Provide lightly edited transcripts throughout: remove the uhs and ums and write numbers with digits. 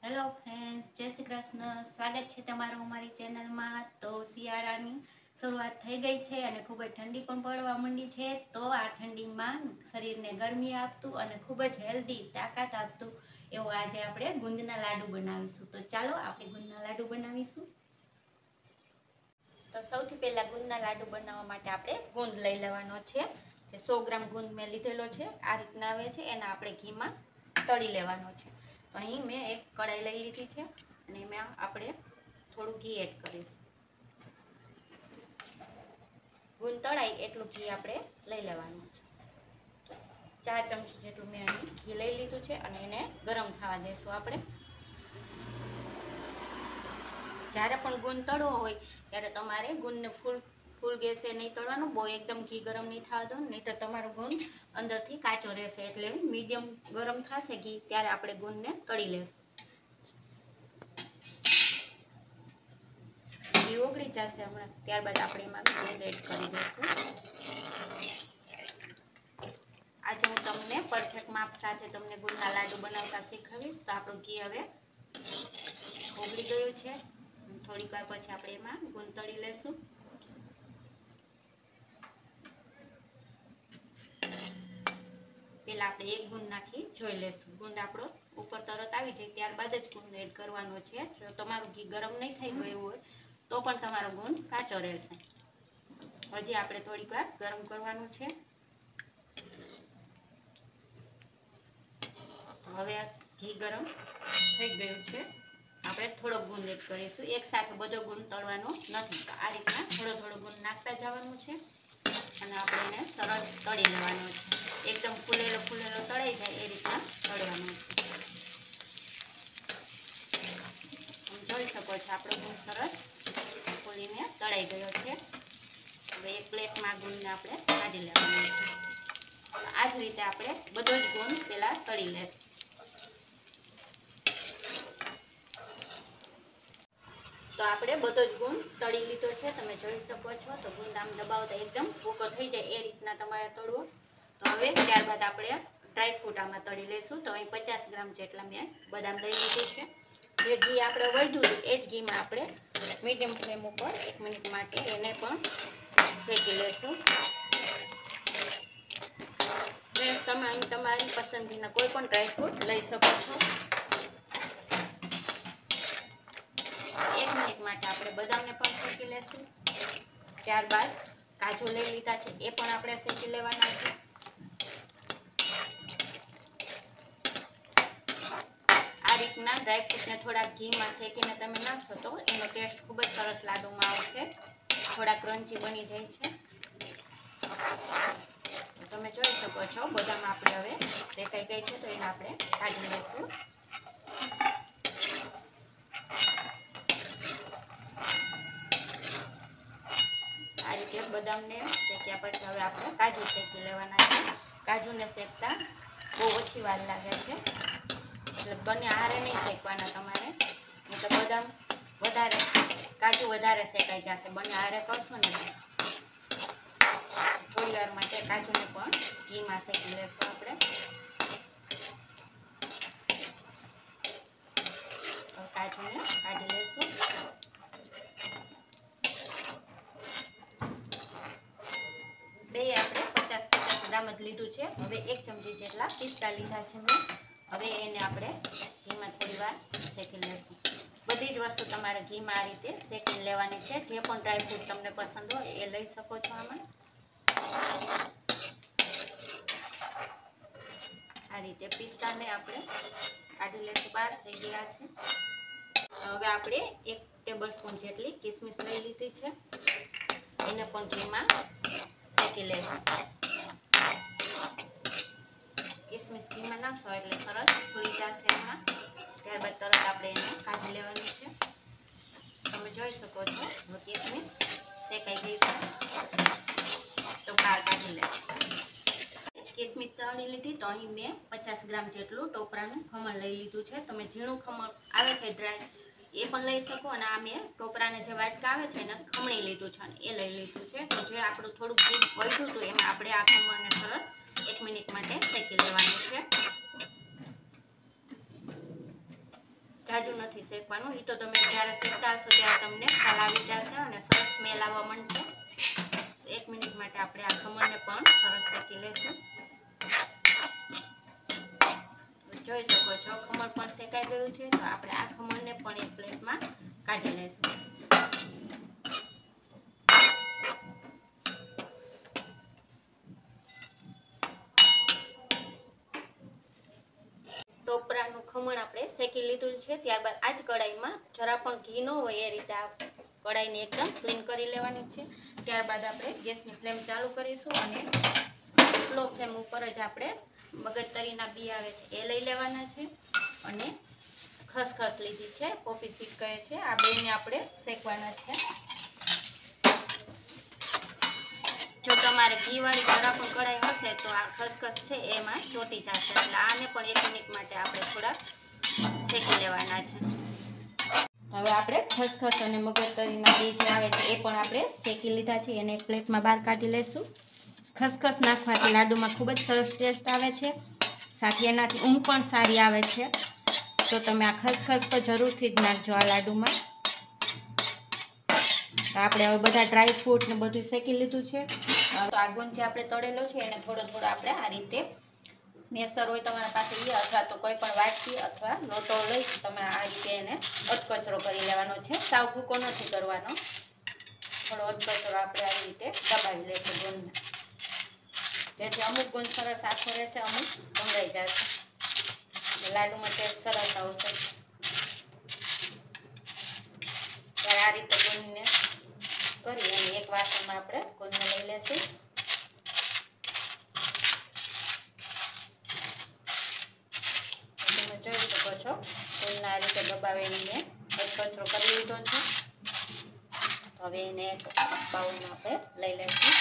Hello friends, જય શ્રી કૃષ્ણ. સ્વાગત છે તમારું અમારી ચેનલમાં. તો શિયાળાની શરૂઆત થઈ ગઈ છે અને ખૂબ જ ઠંડી પણ પડવા માંડી છે. તો આ ઠંડીમાં શરીરને ગરમી આપતું અને ખૂબ જ હેલ્ધી તાકાત આપતું એવું આજે આપણે ગુંદના લાડુ બનાવીશું. તો ચાલો આપણે ગુંદના લાડુ બનાવીશું. તો સૌથી પહેલાં ગુંદના લાડુ બનાવવા માટે આપણે ગુંદ લઈ લેવાનો છે. જે 100 ગ્રામ ગુંદ મેં લીધેલો છે, આ રીતના આવે છે. એને આપણે ઘીમાં તળી લેવાનો છે. અહીં મેં એક કઢાઈ લઈ લીધી છે અને એમાં આપણે થોડું ઘી એડ કરીશું. ગુંદ તળાય એટલું ઘી આપણે લઈ લેવાનું છે. 4 ચમચી જેટલું મેં અહીં ઘી લઈ લીધું છે અને એને ગરમ થવા દેશું આપણે. જ્યારે પણ ગુંદ તળવો હોય ત્યારે તમારે ગુંદને ફૂલ ગેસે નહીં તળવાનું, બહુ એકદમ ઘી ગરમ નહીં થવા દો, નહીં તો તમારો ગુંદ અંદરથી કાચો રહેશે. એટલે મીડિયમ ગરમ થશે ઘી ત્યારે આપણે ગુંદને તળી લેશું. ઘી ઓગળી જશે હમણાં, ત્યારબાદ આપણે એમાં ગુંદ એડ કરી દઈશું. આજે હું તમને પરફેક્ટ માપ સાથે તમને ગુંદના લાડુ બનાવતા શીખવીશ. તો આપણું ઘી હવે ઓગળી ગયું છે. થોડીક વાર પછી આપણે એમાં ગુંદ તળી લેશું. પહેલાં આપણે એક ગુંદ નાખી જોઈ લેશું. ગુંદ આપણો ઉપર તરત આવી જાય ત્યારબાદ જ ગુંદ એડ કરવાનો છે. જો તમારું ઘી ગરમ નહીં થઈ ગયું હોય તો પણ તમારો ગુંદ કાચો રહેશે. હજી આપણે થોડીક વાર ગરમ કરવાનું છે. હવે આ ઘી ગરમ થઈ ગયું છે. આપણે થોડો ગુંદ એડ કરીશું. એક સાથે બધો ગુંદ તળવાનો નથી. તો આ રીતના થોડો થોડો ગુંદ નાખતા જવાનું છે અને આપણે એને સરસ તળી લેવાનો છે. એકદમ ફૂલેલો તળાઈ જાય એ રીતના તળવાનો છે. જોઈ શકો છો આપણો ગુંદ સરસ ફૂલીને તળાઈ ગયો છે. હવે એક પ્લેટમાં ગુંદને આપણે કાઢી લેવાનો છે. આ જ રીતે આપણે બધો જ ગુંદ પહેલા તળી લેશું. તો આપણે બધો જ ગુંદ તળી લીધો છે. તમે જોઈ શકો છો. તો ગુંદ આમ દબાવતા એકદમ ભૂકો થઈ જાય એ રીતના તમારે તળવો. તો હવે ત્યારબાદ આપણે ડ્રાયફ્રૂટ આમાં તળી લઈશું. તો અહીં 50 ગ્રામ જેટલા મેં બદામ લઈ લીધું છે. જે ઘી આપણે વધ્યું હતું એ જ ઘીમાં આપણે મીડિયમ ફ્લેમ ઉપર 1 મિનિટ માટે એને પણ શેકી લઈશું. તમે અહીં તમારી પસંદગીના કોઈ પણ ડ્રાયફ્રૂટ લઈ શકો છો. 1 મિનિટ માટે આપણે બદામને પણ શેકી લેશું. ત્યારબાદ કાજુ લઈ લીધા છે, એ પણ આપણે શેકી લેવાના છે. આ રીતના ડ્રાયફ્રૂટને થોડા ઘીમાં શેકીને તમે નાખશો તો એનો ટેસ્ટ ખૂબ જ સરસ લાડુમાં આવશે. થોડા ક્રન્ચી બની જાય છે. તમે જોઈ શકો છો બદામ આપણે હવે શેકાઈ ગઈ છે. તો એને આપણે કાઢી લઈશું. આ રીતે બદામને શેક્યા પછી હવે આપણે કાજુ શેકી લેવાના છે. કાજુને શેકતા બહુ ઓછી વાર લાગે છે. એટલે બંને હારે નહીં શેકવાના તમારે, એટલે બદામ વધારે કાજુ વધારે શેકાઈ જશે. બંને હારે કરશો ને થોડી વાર માટે કાજુને પણ ઘીમાં શેકી લેશું આપણે. કાજુને કાઢી લેશું. બે આપણે 50 ગ્રામ જ લીધું છે. હવે 1 ચમચી જેટલા પિસ્તા લીધા છે મેં. હવે એને આપણે ઘીમાં થોડી વાર શેકી લઈશું. બધી જ વસ્તુ તમારે ઘીમાં આ રીતે શેકી લેવાની છે. જે પણ ડ્રાયફ્રૂટ તમને પસંદ હોય એ લઈ શકો છો આમાં. આ રીતે પિસ્તાને આપણે કાઢી લઈશું. બહાર થઈ ગયા છે. હવે આપણે 1 ટેબલ સ્પૂન જેટલી કિસમિસ લઈ લીધી છે. એને પણ ઘીમાં શેકી લઈશું. કિસમિસ ઘીમાં નાખશો એટલે સરસ ફૂલી જશે એમાં. ત્યારબાદ તરત આપણે એને કાઢી લેવાનું છે. તમે જોઈ શકો છો કિસમિસ શેકાઈ ગઈ છે. તો બહાર કાઢી લેશું. કિસમિસ તળી લીધી. તો અહીં મેં 50 ગ્રામ જેટલું ટોપરાનું ખમણ લઈ લીધું છે. તમે ઝીણું ખમણ આવે છે ડ્રાય એ પણ લઈ શકો. અને આ મેં ટોપરાને જે વાટકા આવે છે એને ખમણી લીધું છે અને એ લઈ લીધું છે. તો જે આપણું થોડુંક ઘી વધ્યું હતું એમાં આપણે આ ખમણને સરસ 1 મિનિટ માટે શેકી લેવાનું છે. જાજુ નથી શેકવાનું, એ તો તમે જ્યારે શેકતા હશો ત્યારે તમને ખ્યાલ આવી જશે અને સરસ સ્મેલ આવવા માંડશે. 1 મિનિટ માટે આપણે આ ખમણને પણ સરસ શેકી લઈશું. જોઈ શકો છો ખમણ પણ શેકાઈ ગયું છે. તો આપણે આ ખમણને પણ એક પ્લેટમાં કાઢી લઈશું. ટોપરાનું ખમણ આપણે શેકી લીધું છે. ત્યારબાદ આ જ કડાઈમાં જરા પણ ઘી ન હોય એ રીતે આ કડાઈને એકદમ ક્લીન કરી લેવાની છે. ત્યારબાદ આપણે ગેસની ફ્લેમ ચાલુ કરીશું અને સ્લો ફ્લેમ ઉપર જ આપણે મગજતરીના બી આવે છે એ લઈ લેવાના છે અને ખસખસ લીધી છે, પોપી સીડ કહે છે, આ બેને આપણે શેકવાના છે. જો તમારે ઘીવાળી જરા પણ કઢાઈ હશે તો આ ખસખસ છે એમાં ચોટી જશે, એટલે આને પણ 1 મિનિટ માટે આપણે થોડા શેકી લેવાના છે. હવે આપણે ખસખસ અને મગજતરીના બી જે આવે છે એ પણ આપણે શેકી લીધા છે, એને એક પ્લેટમાં બહાર કાઢી લઈશું. ખસખસ નાખવાથી લાડુમાં ખૂબ જ સરસ ટેસ્ટ આવે છે, સાથે એનાથી ઊંઘ પણ સારી આવે છે. તો તમે આ ખસખસ તો જરૂરથી જ નાખજો આ લાડુમાં. તો આપણે હવે બધા ડ્રાય ફ્રૂટ ને બધું શેકી લીધું છે. તો આ ગુંદ જે આપણે તળેલો છે એને થોડો આપણે આ રીતે મેસર હોય તમારા પાસે એ અથવા તો કોઈ પણ વાટકી અથવા લોટો લઈ તમે આ રીતે એને અધકચરો કરી લેવાનો છે. સાવ ભૂકો નથી કરવાનો, થોડો અધકચરો આપણે આવી રીતે દબાવી લેશું ગુંદને, જેથી અમુક ગુંદ સરસ આખો રહેશે, અમુક ભંગાઈ જશે, લાડુમાં ટેસ્ટ સરસ આવશે. ત્યારે આ રીતે ગુંદને કરી અને એક વાસણમાં આપણે ગુંદને લઈ લેશું. તમે જોઈ શકો છો ગુંદને આ રીતે દબાવીને કચરો કરી લીધો છે. હવે એને બાઉલમાં આપણે લઈ લઈશું.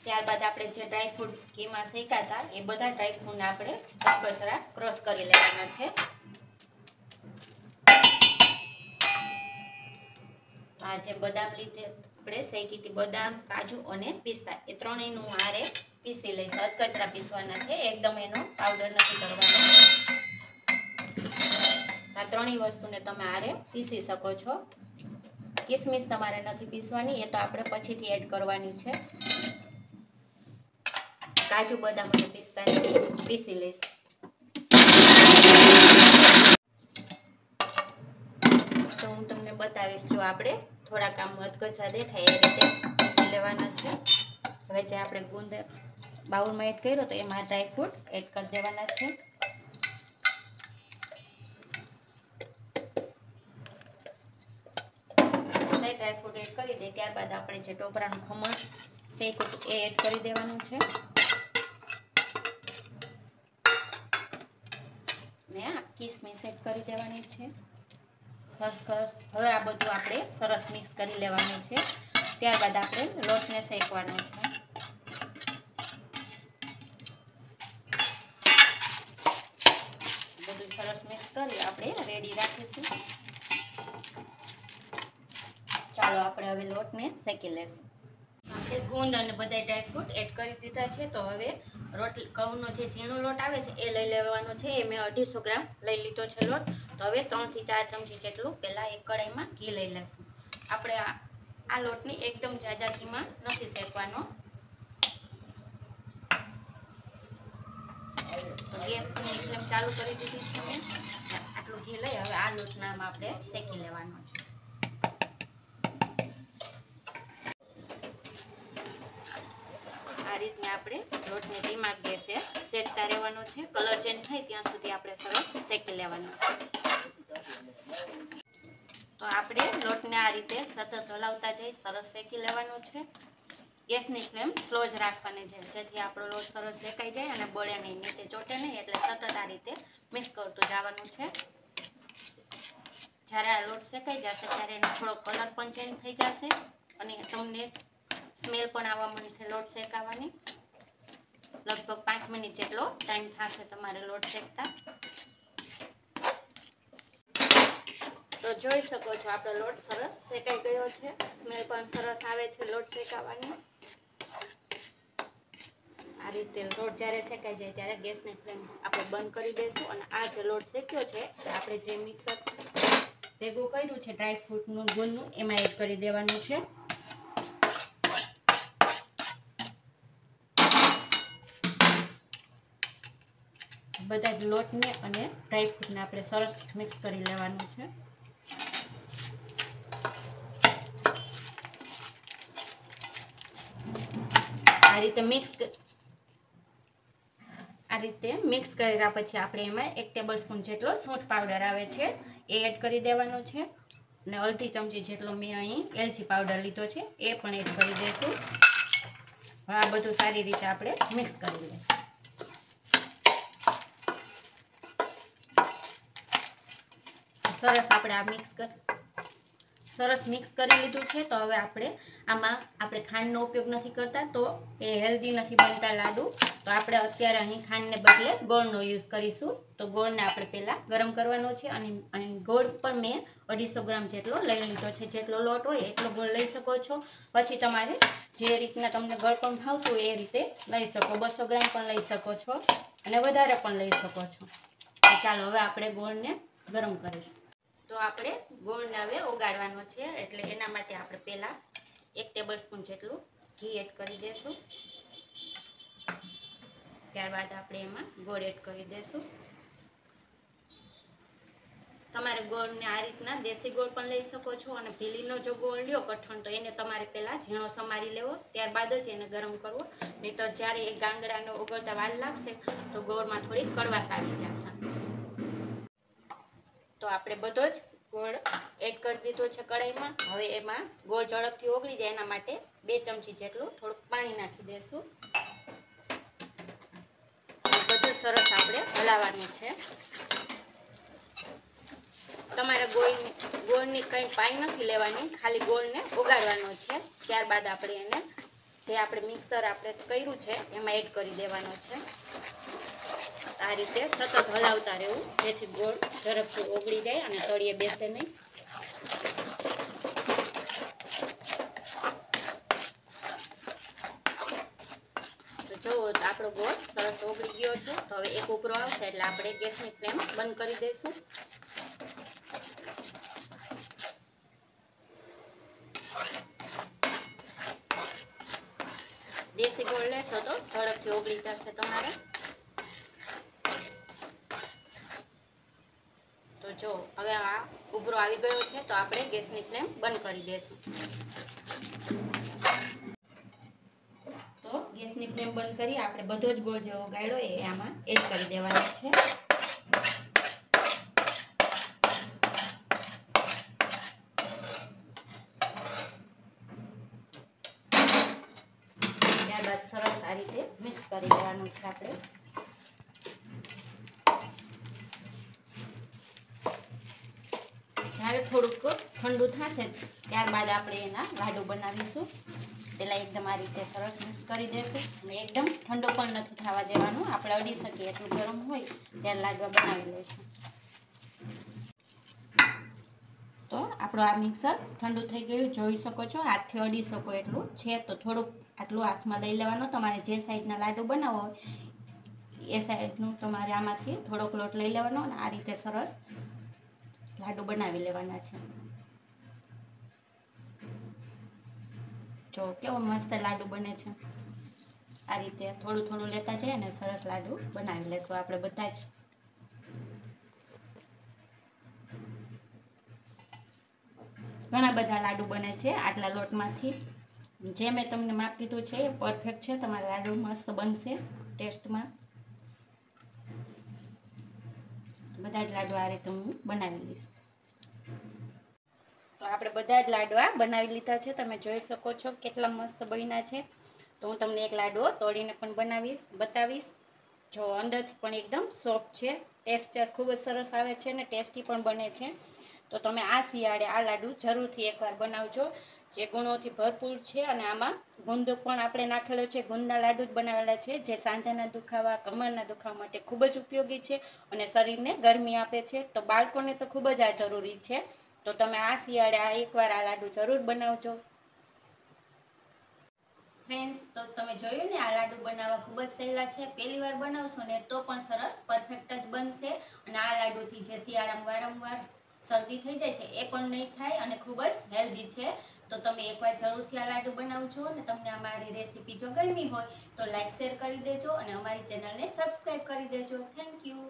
ત્યારબાદ આપણે જે ડ્રાયફ્રૂટ ઘીમાં શેક્યા હતા એ બધા ડ્રાયફ્રૂટને આપણે કચરા ક્રશ કરી લેવાના છે. આ જે બદામ લીધે આપણે શેકી હતી, બદામ, કાજુ અને પિસ્તા, એ ત્રણેયનું હારે પીસી લઈશું. અધકચરા પીસવાના છે, એકદમ એનો પાવડર નથી કરવાનો. આ ત્રણેય વસ્તુને તમે હારે પીસી શકો છો. કિસમિસ તમારે નથી પીસવાની, એ તો આપણે પછીથી એડ કરવાની છે. કાજુ, બદામ અને પિસ્તાને પીસી લઈશ. તો હું તમને બતાવીશ, જો આપણે થોડાક આમ અધકચરા દેખાય એ રીતે પીસી લેવાના છે. હવે જે આપણે ગુંદ બાઉલમાં એડ કર્યો તો એમાં ડ્રાયફ્રૂટ એડ કરી દેવાના છે. ડ્રાયફ્રૂટ એડ કરી દે ત્યારબાદ આપણે જે ટોપરાનું ખમણ શેક્યું એ એડ કરી દેવાનું છે. ને આ કિસમિસ એડ કરી દેવાની છે, ખસખસ. હવે આ બધું આપણે સરસ મિક્સ કરી લેવાનું છે. ત્યારબાદ આપણે લોટને શેકવાનો છે. બધું સરસ મિક્સ કરી આપણે રેડી રાખીશું. ચાલો આપણે હવે લોટને શેકી લેશું. આપણે ગુંદ અને બધા ડ્રાયફ્રૂટ એડ કરી દીધા છે. તો હવે ઘઉંનો જે ઝીણો લોટ આવે છે એ લઈ લેવાનો છે. એ મેં 250 ગ્રામ લઈ લીધો છે લોટ. તો હવે 3 થી 4 ચમચી જેટલું પહેલાં એક કડાઈમાં ઘી લઈ લઈશું. આપણે આ લોટને એકદમ ઝાઝા ઘીમાં નથી શેકવાનો. ગેસની ફ્લેમ ચાલુ કરી દીધી છે મેં. આટલું ઘી લઈ હવે આ લોટનામાં આપણે શેકી લેવાનો છે. આ રીતને આપણે લોટને ધીમા ગેસે શેકતા રહેવાનો છે. કલર ચેન્જ થાય ત્યાં સુધી આપણે સરસ શેકી લેવાનો છે. તો આપણે લોટને આ રીતે સતત હલાવતા જઈ સરસ શેકી લેવાનો છે. ગેસની ફ્લેમ સ્લો જ રાખવાની છે, જેથી આપણો લોટ સરસ શેકાઈ જાય અને બળે નહીં, નીચે ચોટે નહીં. એટલે સતત આ રીતે મિક્સ કરતું જવાનું છે. જ્યારે આ લોટ શેકાઈ જશે ત્યારે એનો થોડો કલર પણ ચેન્જ થઈ જશે અને તમને સ્મેલ પણ આવવા મળશે લોટ શેકાવાની. લગભગ 5 મિનિટ જેટલો ટાઈમ થશે તમારે લોટ શેકતા. તો જોઈ શકો છો આપણો લોટ સરસ શેકાઈ ગયો છે. સ્મેલ પણ સરસ આવે છે લોટ શેકાવાની. આ આ રીતે લોટ જ્યારે શેકાઈ જાય ત્યારે ગેસની ફ્લેમ આપણે બંધ કરી દઈશું અને આ જે લોટ શેક્યો છે આપણે જે મિક્સર ભેગું કર્યું છે ડ્રાયફ્રૂટનું ગોળનું એમાં એડ કરી દેવાનું છે. બધા જ લોટને અને ડ્રાયફ્રૂટને આપણે સરસ મિક્સ કરી લેવાનું છે. આ રીતે મિક્સ કર્યા પછી આપણે એમાં 1 ટેબલસ્પૂન જેટલો સૂંઠ પાવડર આવે છે એ એડ કરી દેવાનો છે અને અડધી ચમચી જેટલો મેં અહીં એલચી પાવડર લીધો છે એ પણ એડ કરી દઈશું. આ બધું સારી રીતે આપણે મિક્સ કરી લઈશું. સરસ આપણે આ સરસ મિક્સ કરી લીધું છે. તો હવે આપણે ખાંડનો ઉપયોગ નથી કરતા તો એ હેલ્ધી નથી બનતા લાડુ. તો આપણે અત્યારે અહીં ખાંડને બદલે ગોળનો યુઝ કરીશું. તો ગોળને આપણે પહેલાં ગરમ કરવાનો છે અને અહીં ગોળ પણ મેં 250 ગ્રામ જેટલો લઈ લીધો છે. જેટલો લોટ હોય એટલો ગોળ લઈ શકો છો. પછી તમારે જે રીતના તમને ગળપણ ભાવતું હોય એ રીતે લઈ શકો. 200 ગ્રામ પણ લઈ શકો છો અને વધારે પણ લઈ શકો છો. તો ચાલો હવે આપણે ગોળને ગરમ કરીશું. તો આપણે ગોળને હવે ઓગાળવાનો છે એટલે એના માટે આપણે પહેલાં 1 ટેબલસ્પૂન જેટલું ઘી એડ કરી દઈશું. ત્યારબાદ આપણે એમાં ગોળ એડ કરી દઈશું. તમારે ગોળને આ રીતના દેશી ગોળ પણ લઈ શકો છો અને ભીલીનો જો ગોળ લ્યો કઠણ તો એને તમારે પહેલાં ઝીણો સમારી લેવો, ત્યારબાદ જ એને ગરમ કરવો. નહીં તો જ્યારે એ ગાંગડાને ઓગળતા વાર લાગશે તો ગોળમાં થોડી કડવાશ આવી જશે. તો આપણે બધો જ ગોળ એડ કરી દીધો છે કઢાઈમાં. હવે એમાં ગોળ ઝડપથી ઓગળી જાય એના માટે 2 ચમચી જેટલું થોડુંક પાણી નાખી દઈશું. બધું સરસ આપણે હલાવવાનું છે. તમારે ગોળની કંઈ પાઈ નથી લેવાની, ખાલી ગોળને ઓગાળવાનો છે. ત્યારબાદ આપણે એને જે આપણે મિક્સર આપણે કર્યું છે એમાં એડ કરી દેવાનો છે. આ રીતે સતત હલાવતા રહેવું જેથી ગોળ ઝડપથી ઓગળી જાય અને તળિયે બેસે નહીં. તો જુઓ આપણો ગોળ સરસ ઓગળી ગયો છે. તો હવે એક ઉભરો આવશે એટલે આપણે ગેસની ફ્લેમ બંધ કરી દઈશું. દેશી ગોળ લેશો તો ઝડપથી ઓગળી જશે તમારે. તો જો હવે આ ઉભરો આવી ગયો છે તો આપણે ગેસની ફ્લેમ બંધ કરી દઈશું. તો ગેસની ફ્લેમ બંધ કરી આપણે બધો જ ગોળ જે ઓગાળ્યો એ આમાં એડ કરી દેવાનો છે. ત્યારબાદ સરસ આ રીતે મિક્સ કરી દેવાનું છે આપણે. જ્યારે થોડુંક ઠંડુ થશે ત્યારબાદ આપણે એના લાડુ બનાવીશું. પહેલાં એકદમ આ રીતે સરસ મિક્સ કરી દઈશું અને એકદમ ઠંડો પણ નથી થવા દેવાનું. આપણે અડી શકીએ એટલું ગરમ હોય ત્યારે લાડવા બનાવી લઈશું. તો આપણું આ મિક્સર ઠંડુ થઈ ગયું જોઈ શકો છો. હાથથી અડી શકો એટલું છે. તો થોડુંક આટલું હાથમાં લઈ લેવાનું. તમારે જે સાઈઝના લાડુ બનાવવા હોય એ સાઈઝનું તમારે આમાંથી થોડોક લોટ લઈ લેવાનો અને આ રીતે સરસ લાડુ બનાવી લેવાના છે. જો કેવો મસ્ત લાડુ બને છે. આ રીતે થોડું થોડું લેતા જઈએ અને સરસ લાડુ બનાવી લેશું આપણે બધા જ. ઘણા બધા લાડુ બને છે આટલા લોટમાંથી. જે મેં તમને માપ કીધું છે એ પરફેક્ટ છે. તમારા લાડુ મસ્ત બનશે ટેસ્ટમાં. બધા જ લાડુ આ રીતે હું બનાવી લઈશ. તો આપણે બધા જ લાડવા બનાવી લીધા છે. તમે જોઈ શકો છો કેટલા મસ્ત બન્યા છે. તો હું તમને એક લાડવો તોડીને પણ બતાવીશ. જો અંદરથી પણ એકદમ સોફ્ટ છે. ટેક્સચર ખૂબ જ સરસ આવે છે અને ટેસ્ટી પણ બને છે. તો તમે આ શિયાળે આ લાડુ જરૂરથી એકવાર બનાવજો. જે ગુણોથી ભરપૂર છે અને આમાં ગુંદ પણ આપણે નાખેલો છે. ગુંદના લાડુ જ બનાવેલા છે જે સાંધાના દુખાવા, કમરના દુખાવા માટે ખૂબ જ ઉપયોગી છે અને શરીરને ગરમી આપે છે. તો બાળકોને તો ખૂબ જ આ જરૂરી છે. તો તમે આ શિયાળે એકવાર આ લાડુ જરૂર બનાવજો. ફ્રેન્ડ્સ, તો તમે જોયું ને, આ લાડુ બનાવવા ખૂબ જ સહેલા છે. પહેલી વાર બનાવશો ને તો પણ સરસ પરફેક્ટ જ બનશે. અને આ લાડુથી જે શિયાળામાં વારંવાર શરદી થઈ જાય છે એ પણ નહીં થાય અને ખૂબ જ હેલ્ધી છે. તો તમે એકવાર જરૂરથી આ લાડુ બનાવજો. અને તમને અમારી રેસીપી જો ગમી હોય તો લાઈક શેર કરી દેજો અને અમારી ચેનલને સબસ્ક્રાઈબ કરી દેજો. Thank you.